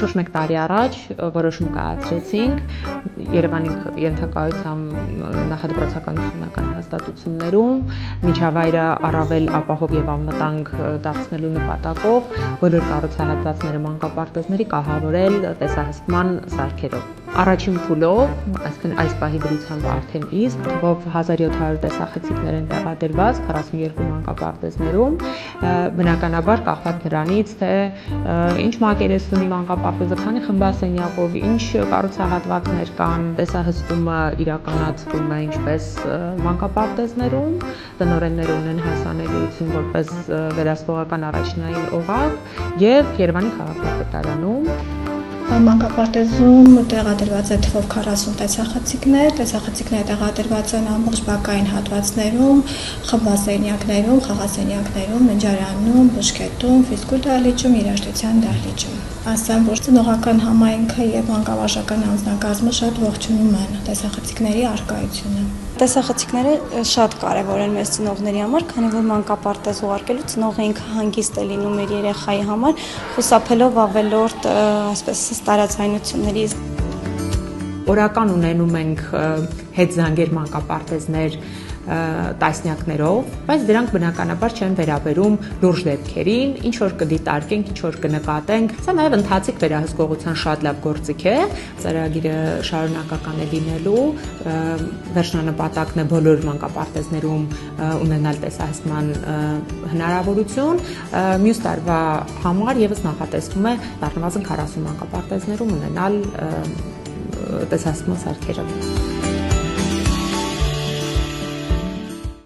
Շուրջ մեկ տարի առաջ որոշում կայացրեցինք Երևանի ենթակայությամբ նախադպրոցական ուսումնական հաստատություններում միջավայրը առավել ապահով եւ անվտանգ դարձնելու նպատակով բոլոր կառուցահատվածները մանկապարտեզների կահավորել տեսահսկման սարքերով։ Առաջին փուլով, այսինքն այս պահի դրությամբ արդեն իսկ թվով 1700 տեսախցիկներ են տեղադրված 42 մանկապարտեզներում, բնականաբար կախված նրանից, թե ինչ մակերես ունի մանկապարտեզը, քանի խմբասենյակով, ինչ կառուցահատվածներ կան, տեսահսկումը իրականացվում է ինչպես մանկապարտեզներում, տնօրենները ունեն հասանելիություն որպես վերահսկողական առաջնային օղակ եւ Երևանի քաղաքապետարանում Մանկապարտեզում տեղադրված է թվով 40 տեսախցիկներ, տեսախցիկները տեղադրված են ամբողջ բակային հատվածներում, խմբասենյակներում, խաղասենյակներում, ննջարանում, բուժկետում, ֆիզկուլ դահլիճում, երաժշտության դահլիճում։ Ասեմ, որ ծնողական համայնքը եւ մանկավարժական անձնակազմը շատ ողջունում են տեսախցիկների առկայությունը։ Տեսախցիկները շատ կարևոր են մեզ ծնողների համար, քանի որ մանկապարտեզ ուղարկելու ծնողը ինքը հանգիստ է լինում իր երեխայի համար, խուսափելով ավելորդ, ասես տարաձայնությունների։ Օրական ունենում ենք հետզանգեր մանկապարտեզներ տասնյակներով, բայց դրանք բնականաբար չեն վերաբերում լուրջ դեպքերին, ինչ որ կդիտարկենք, ինչ որ կնկատենք։ Սա նաև ընթացիկ վերահսկողության շատ լավ գործիք է, ծրագիրը շարունակական է լինելու, վերջնանպատակն է բոլոր մանկապարտեզներում ունենալ տեսահսկման հնարավորություն, մյուս տարվա համար եւս նախատեսվում է առնվազն 40 մանկապարտեզներում ունենալ տեսահսկման սարքերը։